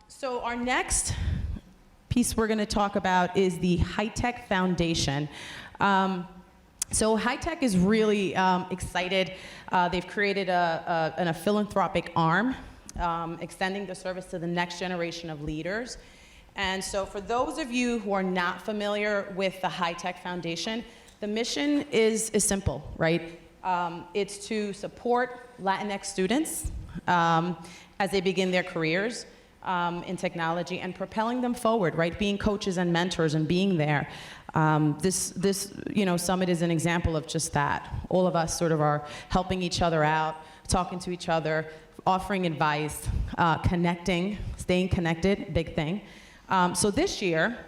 So our next piece we're going to talk about is the HITEC Foundation. So HITEC is really excited. They've created a philanthropic arm, extending the service to the next generation of leaders. And so for those of you who are not familiar with the HITEC Foundation, the mission is simple, right? It's to support Latinx students as they begin their careers in technology and propelling them forward, right? Being coaches and mentors and being there. This summit is an example of just that. All of us sort of are helping each other out, talking to each other, offering advice, connecting, staying connected, big thing. So this year,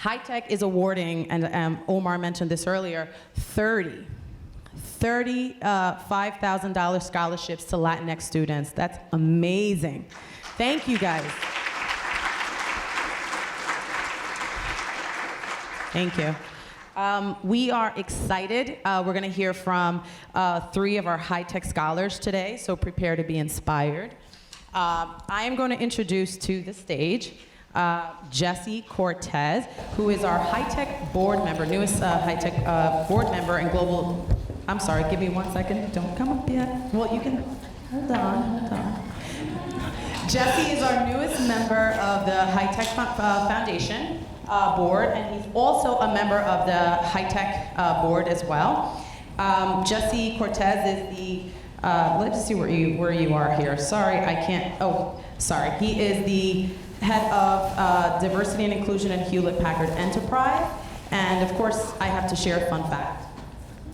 HITEC is awarding, and Omar mentioned this earlier, $5,000 scholarships to Latinx students. That's amazing. Thank you, guys. Thank you. We are excited. We're going to hear from 3 of our HITEC scholars today, so prepare to be inspired. I am going to introduce to the stage Jessie Cortez, who is our HITEC board member, newest HITEC board member and global. I'm sorry, give me 1 second. Don't come up yet. Well, you can, hold on. Jessie is our newest member of the HITEC Foundation board, and he's also a member of the HITEC board as well. Jessie Cortez is the, let's see where you are here. Sorry, I can't, sorry. He is the head of diversity and inclusion at Hewlett-Packard Enterprise. And of course, I have to share a fun fact.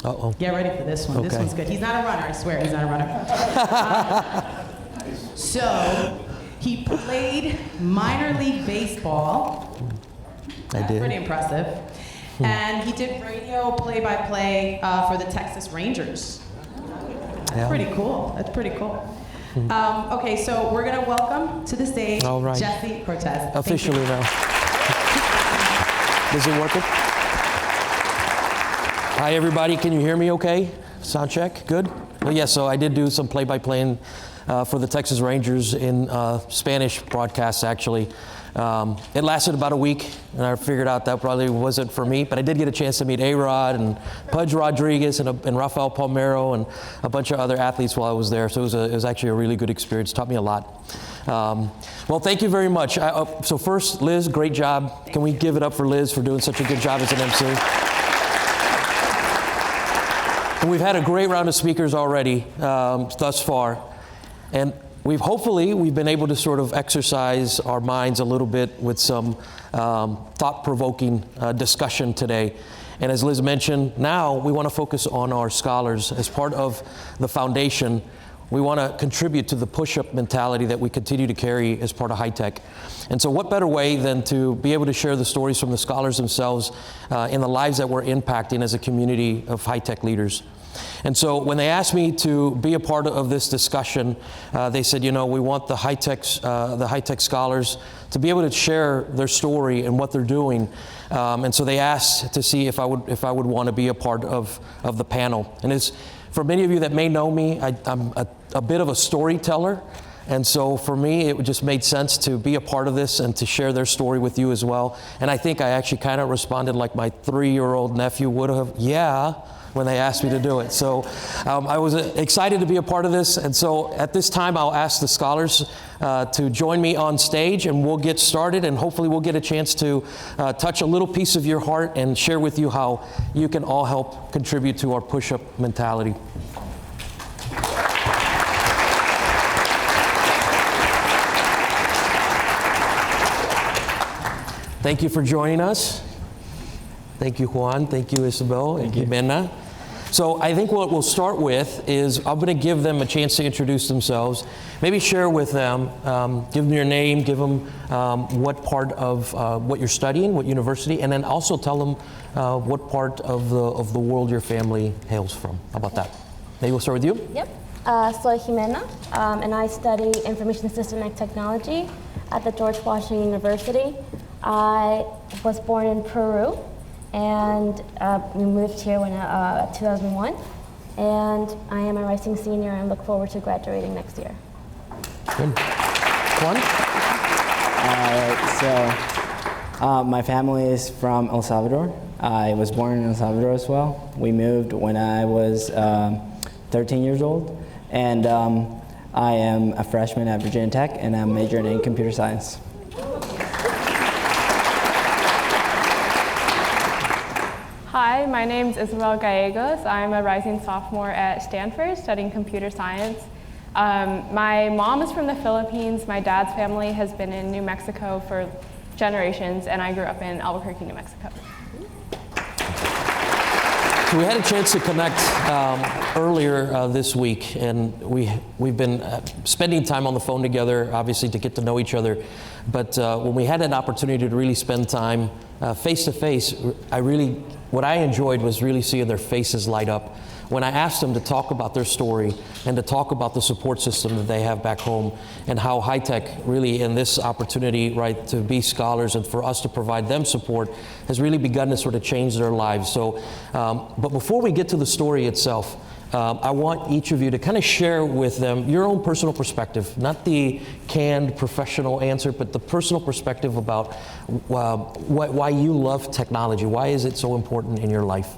Uh-oh. Get ready for this one. Okay. This one's good. He's not a runner, I swear he's not a runner. So, he played minor league baseball. I did. Pretty impressive. And he did radio play-by-play for the Texas Rangers. That's pretty cool. That's pretty cool. Okay, so we're going to welcome to the stage Jessie Cortez. Officially now. Is it working? Hi, everybody. Can you hear me okay? Sound check. Good? Well, yeah, so I did do some play-by-play for the Texas Rangers in Spanish broadcasts, actually. It lasted about a week, and I figured out that probably wasn't for me, but I did get a chance to meet A-Rod and Pudge Rodriguez and Rafael Palmeiro and a bunch of other athletes while I was there, so it was actually a really good experience. Taught me a lot. Well, thank you very much. So first, Liz, great job. Can we give it up for Liz for doing such a good job as an MC? And we've had a great round of speakers already thus far, and we've been able to sort of exercise our minds a little bit with some thought-provoking discussion today. And as Liz mentioned, now we want to focus on our scholars. As part of the foundation, we want to contribute to the push-up mentality that we continue to carry as part of HITEC. And so what better way than to be able to share the stories from the scholars themselves in the lives that we're impacting as a community of HITEC leaders. And so when they asked me to be a part of this discussion, they said, we want the HITEC scholars to be able to share their story and what they're doing. And so they asked to see if I would want to be a part of the panel. And for many of you that may know me, I'm a bit of a storyteller. And so for me, it just made sense to be a part of this and to share their story with you as well. And I think I actually kind of responded like my 3-year-old nephew would have, yeah, when they asked me to do it. So I was excited to be a part of this. And so at this time, I'll ask the scholars to join me on stage, and we'll get started, and hopefully we'll get a chance to touch a little piece of your heart and share with you how you can all help contribute to our push-up mentality. Thank you for joining us. Thank you, Juan. Thank you, Isabel and Jimena. So I think what we'll start with is I'm going to give them a chance to introduce themselves. Maybe share with them, give them your name, give them what part of what you're studying, what university, and then also tell them what part of the world your family hails from. How about that? Maybe we'll start with you. Yep. Soy Jimena, and I study information system and technology at the George Washington University. I was born in Peru, and we moved here in 2001. And I am a rising senior and look forward to graduating next year. Good. Juan? My family is from El Salvador. I was born in El Salvador as well. We moved when I was 13 years old, and I am a freshman at Virginia Tech, and I'm majoring in computer science. Hi, my name is Isabel Gallegos. I'm a rising sophomore at Stanford studying computer science. My mom is from the Philippines. My dad's family has been in New Mexico for generations, and I grew up in Albuquerque, New Mexico. So we had a chance to connect earlier this week, and we've been spending time on the phone together, obviously to get to know each other. But when we had an opportunity to really spend time face to face, what I enjoyed was really seeing their faces light up when I asked them to talk about their story and to talk about the support system that they have back home, and how HITEC really in this opportunity, right, to be scholars and for us to provide them support has really begun to sort of change their lives. So, but before we get to the story itself, I want each of you to kind of share with them your own personal perspective, not the canned professional answer, but the personal perspective about why you love technology. Why is it so important in your life?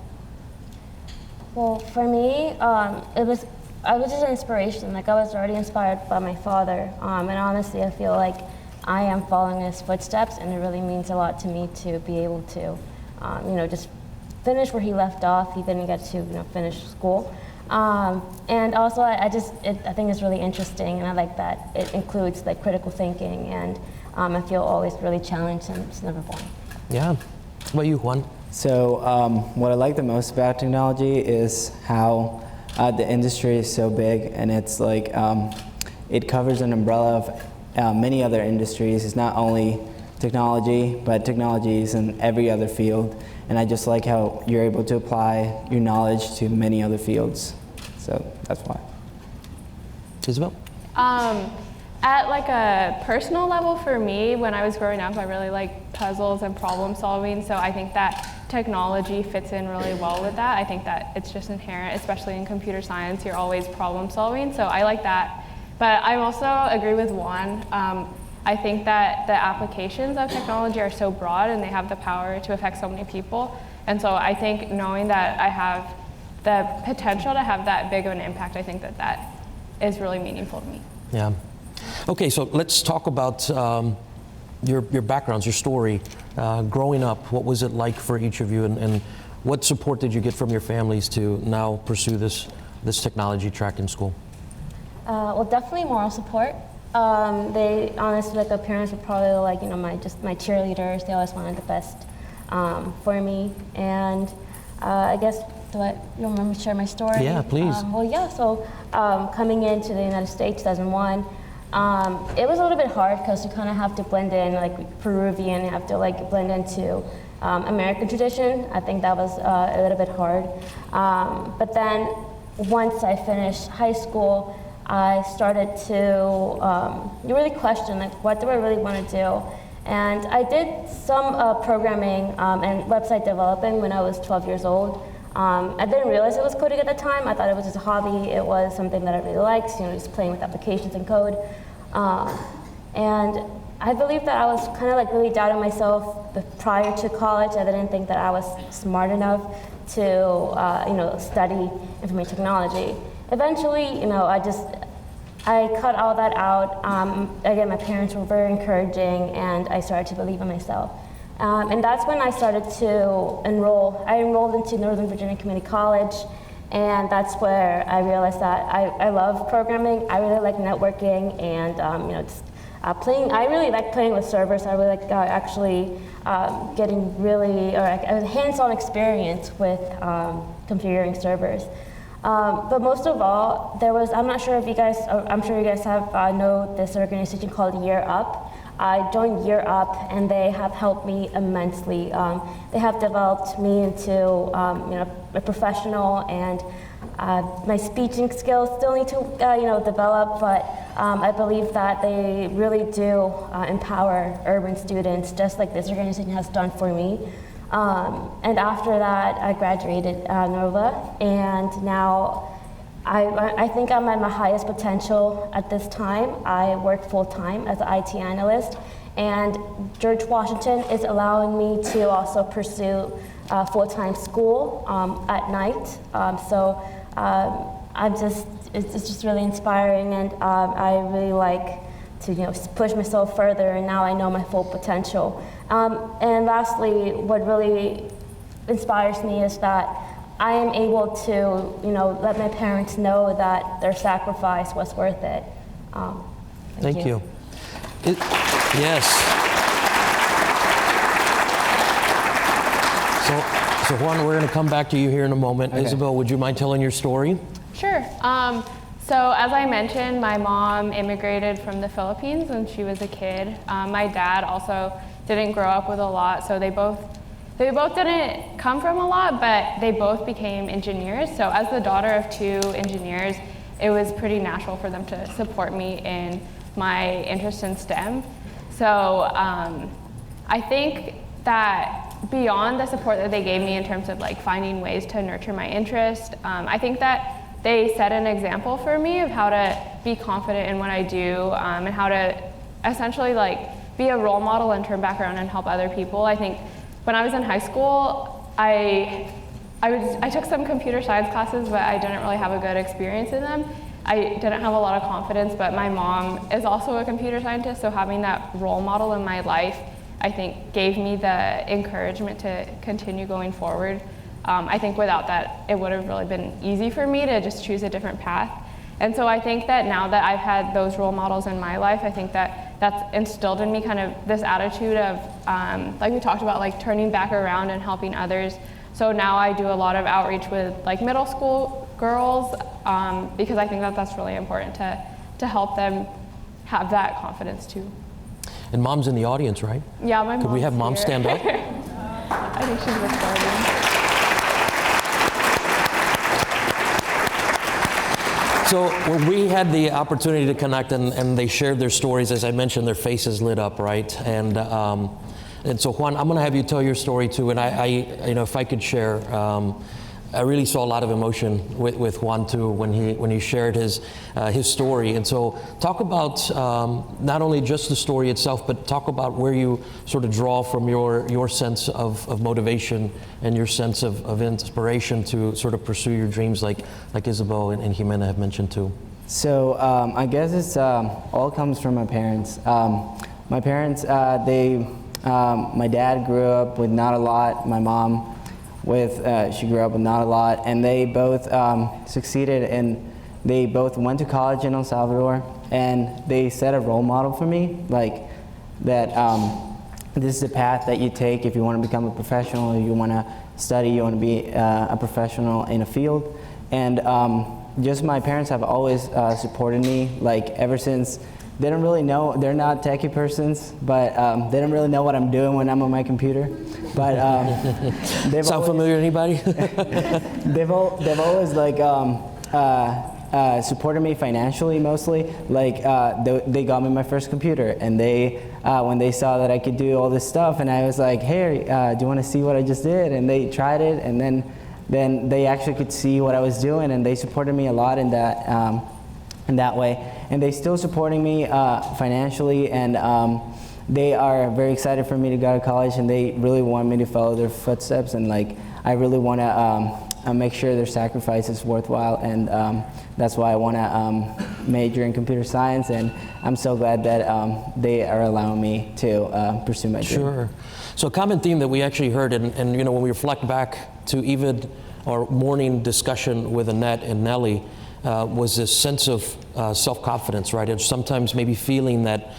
Well, for me, I was just an inspiration. Like, I was already inspired by my father, and honestly, I feel like I am following his footsteps, and it really means a lot to me to be able to, just finish where he left off. He didn't get to, finish school, and also I think it's really interesting, and I like that it includes like critical thinking, and I feel always really challenged since never born. Yeah. What about you, Juan? So what I like the most about technology is how the industry is so big, and it's like it covers an umbrella of many other industries. It's not only technology, but technology is in every other field, and I just like how you're able to apply your knowledge to many other fields. So that's why. Isabel? At like a personal level for me, when I was growing up, I really liked puzzles and problem solving, so I think that technology fits in really well with that. I think that it's just inherent, especially in computer science, you're always problem solving, so I like that. But I also agree with Juan. I think that the applications of technology are so broad and they have the power to affect so many people, and so I think knowing that I have the potential to have that big of an impact, I think that is really meaningful to me. Yeah. Okay, so let's talk about your backgrounds, your story. Growing up, what was it like for each of you, and what support did you get from your families to now pursue this technology track in school? Well, definitely moral support. They honestly, like, the parents were probably like, my cheerleaders. They always wanted the best for me, and I guess, you want me to share my story? Yeah, please. So coming into the United States, 2001. It was a little bit hard because you kind of have to blend in, like Peruvian, you have to like blend into American tradition. I think that was a little bit hard. But then once I finished high school, I started to really question, like, what do I really want to do? And I did some programming and website developing when I was 12 years old. I didn't realize it was coding at the time. I thought it was just a hobby. It was something that I really liked, just playing with applications and code. And I believe that I was kind of like really doubting myself prior to college. I didn't think that I was smart enough to, study information technology. Eventually, I cut all that out. Again, my parents were very encouraging, and I started to believe in myself. And that's when I started to enroll. I enrolled into Northern Virginia Community College, and that's where I realized that I love programming. I really like networking, and playing. I really like playing with servers. I really like getting really a hands-on experience with configuring servers. But most of all, I'm not sure if you guys. I'm sure you guys have know this organization called Year Up. I joined Year Up, and they have helped me immensely. They have developed me into a professional, and my speaking skills still need to develop, but I believe that they really do empower urban students, just like this organization has done for me. And after that, I graduated Nova, and now I think I'm at my highest potential at this time. I work full-time as an IT analyst, And George Washington is allowing me to also pursue full-time school at night. It's just really inspiring, and I really like to push myself further, and now I know my full potential. And lastly, what really inspires me is that I am able to let my parents know that their sacrifice was worth it. Thank you. Yes. So Juan, we're going to come back to you here in a moment. Okay. Isabel, would you mind telling your story? Sure. So as I mentioned, my mom immigrated from the Philippines when she was a kid. My dad also didn't grow up with a lot, so they both didn't come from a lot, but they both became engineers. So as the daughter of two engineers, it was pretty natural for them to support me in my interest in STEM. So I think that beyond the support that they gave me in terms of like finding ways to nurture my interest, I think that they set an example for me of how to be confident in what I do, and how to essentially like be a role model and turn back around and help other people. I think when I was in high school, I took some computer science classes, but I didn't really have a good experience in them. I didn't have a lot of confidence, but my mom is also a computer scientist, so having that role model in my life, I think, gave me the encouragement to continue going forward. I think without that, it would have really been easy for me to just choose a different path. And so I think that now that I've had those role models in my life, I think that that's instilled in me kind of this attitude of, like we talked about, like turning back around and helping others. So now I do a lot of outreach with like middle school girls, because I think that that's really important to help them have that confidence too. And Mom's in the audience, right? Yeah, my mom. Could we have Mom stand up? I think she's recording. So when we had the opportunity to connect and they shared their stories, as I mentioned, their faces lit up, right? And so Juan, I'm going to have you tell your story too. And I if I could share, I really saw a lot of emotion with Juan too when he shared his story. And so talk about not only just the story itself, but talk about where you sort of draw from your sense of motivation and your sense of inspiration to sort of pursue your dreams, like Isabel and Jimena have mentioned too. So I guess it's all comes from my parents. My parents, my dad grew up with not a lot. My mom she grew up with not a lot, and they both succeeded, and they both went to college in El Salvador, and they set a role model for me, like that this is the path that you take if you want to become a professional, if you want to study, you want to be a professional in a field. And just my parents have always supported me, like ever since. They don't really know, they're not techie persons, but they don't really know what I'm doing when I'm on my computer. But they've Sound familiar to anybody? they've always like supported me financially mostly. Like they got me my first computer, and they when they saw that I could do all this stuff, and I was like, hey, do you want to see what I just did? And they tried it, and then they actually could see what I was doing, and they supported me a lot in that way. And they're still supporting me financially, and they are very excited for me to go to college, and they really want me to follow their footsteps, and like I really want to make sure their sacrifice is worthwhile, and that's why I want to major in computer science, and I'm so glad that they are allowing me to pursue my dream. Sure. So a common theme that we actually heard, and when we reflect back to even our morning discussion with Annette and Nellie, was this sense of self-confidence, right? And sometimes maybe feeling that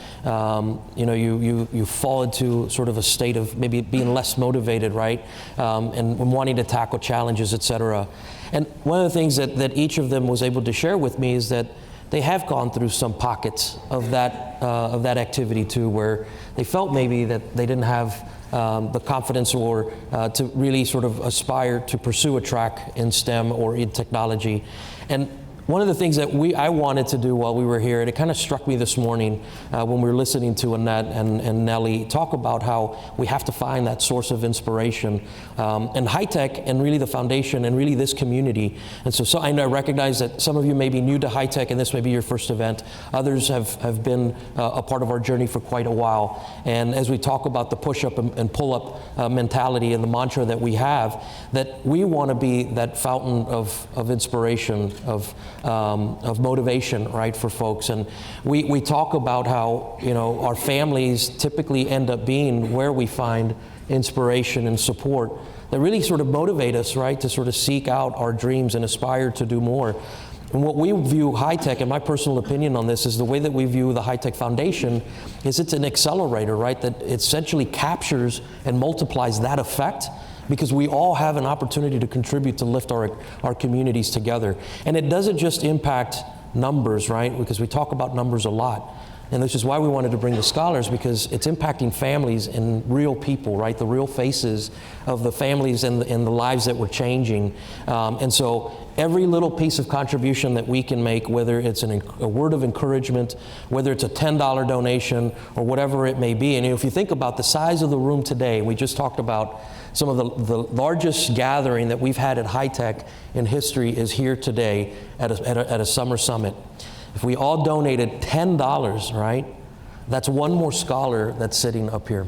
you fall into sort of a state of maybe being less motivated, right? And wanting to tackle challenges, et cetera. And one of the things that each of them was able to share with me is that they have gone through some pockets of that activity too, where they felt maybe that they didn't have the confidence or to really sort of aspire to pursue a track in STEM or in technology. And one of the things that I wanted to do while we were here, and it kind of struck me this morning when we were listening to Annette and Nellie talk about how we have to find that source of inspiration, and HITEC and really the foundation and really this community. And so I know I recognize that some of you may be new to HITEC and this may be your first event. Others have been a part of our journey for quite a while. And as we talk about the push-up and pull-up mentality and the mantra that we have, that we want to be that fountain of inspiration, of motivation, right, for folks. And we talk about how, you know, our families typically end up being where we find inspiration and support that really sort of motivate us, right, to sort of seek out our dreams and aspire to do more. And what we view HITEC, and my personal opinion on this, is the way that we view the HITEC Foundation is it's an accelerator, right, that essentially captures and multiplies that effect, because we all have an opportunity to contribute to lift our communities together. And it doesn't just impact numbers, right, because we talk about numbers a lot. And this is why we wanted to bring the scholars, because it's impacting families and real people, right? The real faces of the families and the lives that we're changing. And so every little piece of contribution that we can make, whether it's a word of encouragement, whether it's a $10 donation, or whatever it may be. And if you think about the size of the room today, we just talked about some of the largest gathering that we've had at HITEC in history is here today at a summer summit. If we all donated $10, right, that's one more scholar that's sitting up here.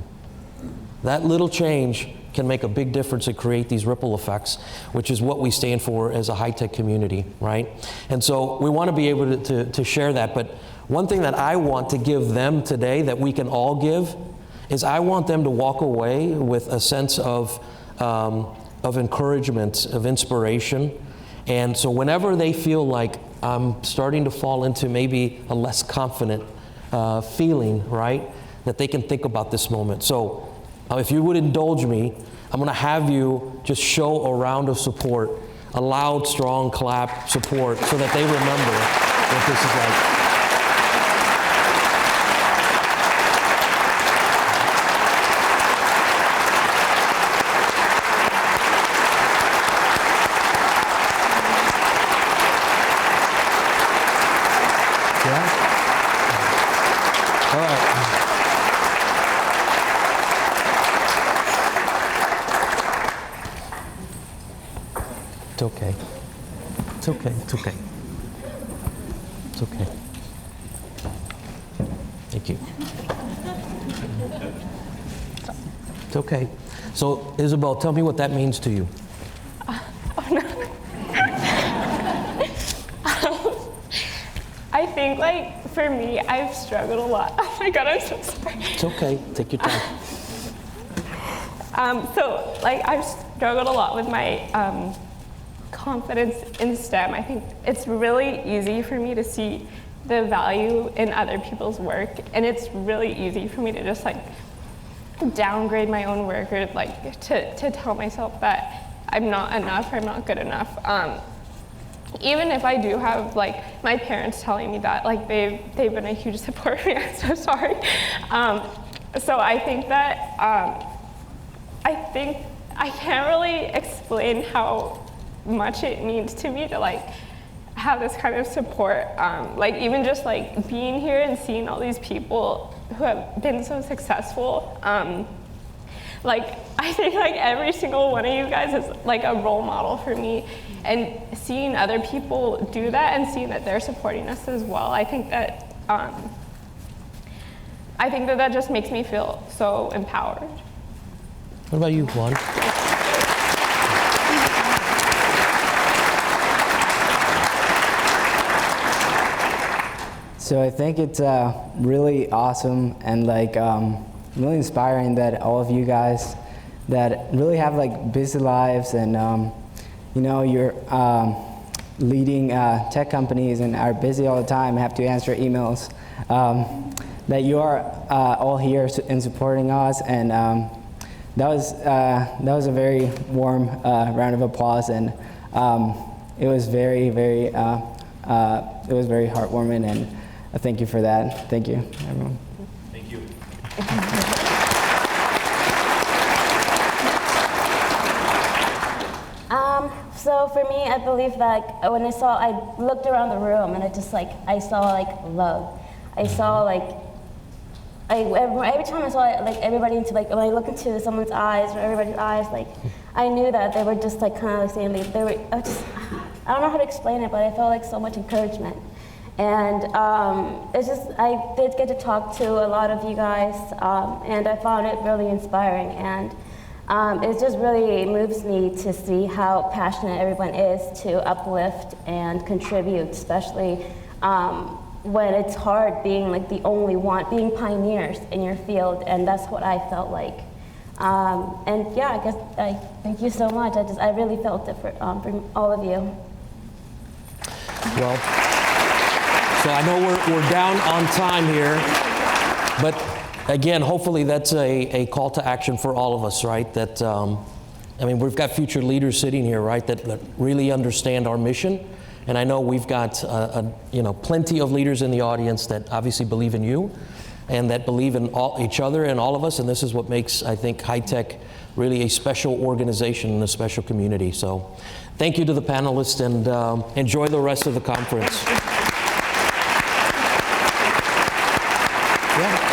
That little change can make a big difference and create these ripple effects, which is what we stand for as a HITEC community, right? And so we want to be able to share that. But one thing that I want to give them today that we can all give is I want them to walk away with a sense of encouragement, of inspiration. And so whenever they feel like I'm starting to fall into maybe a less confident feeling, right, that they can think about this moment. So if you would indulge me, I'm going to have you just show a round of support, a loud, strong clap support, so that they remember what this is like. It's okay. It's okay. It's okay. It's okay. Thank you. It's okay. So, Isabel, tell me what that means to you. I think, like, for me, I've struggled a lot. Oh my God, I'm so sorry. It's okay. Take your time. So, like, I've struggled a lot with my confidence in STEM. I think it's really easy for me to see the value in other people's work, and it's really easy for me to just, like, downgrade my own work, or, like, to tell myself that I'm not enough, or I'm not good enough. Even if I do have, like, my parents telling me that, like, they've been a huge support for me. I'm so sorry. So I think that I can't really explain how much it means to me to, like, have this kind of support. Like, even just, like, being here and seeing all these people who have been so successful. Like, I think, like, every single one of you guys is, like, a role model for me. And seeing other people do that and seeing that they're supporting us as well, I think that that just makes me feel so empowered. What about you, Juan? So I think it's really awesome and, like, really inspiring that all of you guys that really have, like, busy lives and you know, you're leading tech companies and are busy all the time, have to answer emails, that you are all here in supporting us, and that was a very warm round of applause, and it was very, very heartwarming, and thank you for that. Thank you, everyone. Thank you. So So for me, I believe that when I looked around the room and I saw like love. I saw like, every time I saw like everybody into like, when I look into someone's eyes or everybody's eyes, like I knew that they were just like kind of like saying they were, I don't know how to explain it, but I felt like so much encouragement. And it's just, I did get to talk to a lot of you guys, and I found it really inspiring. And it just really moves me to see how passionate everyone is to uplift and contribute, especially when it's hard being like the only one, being pioneers in your field, and that's what I felt like. And yeah, I guess I thank you so much. I really felt it from all of you. Well, so I know we're down on time here, but again, hopefully that's a call to action for all of us, right? That, I mean, we've got future leaders sitting here, right, that really understand our mission. And I know we've got, plenty of leaders in the audience that obviously believe in you and that believe in each other and all of us. And this is what makes, I think, HITEC really a special organization and a special community. So thank you to the panelists, and enjoy the rest of the conference. Yeah.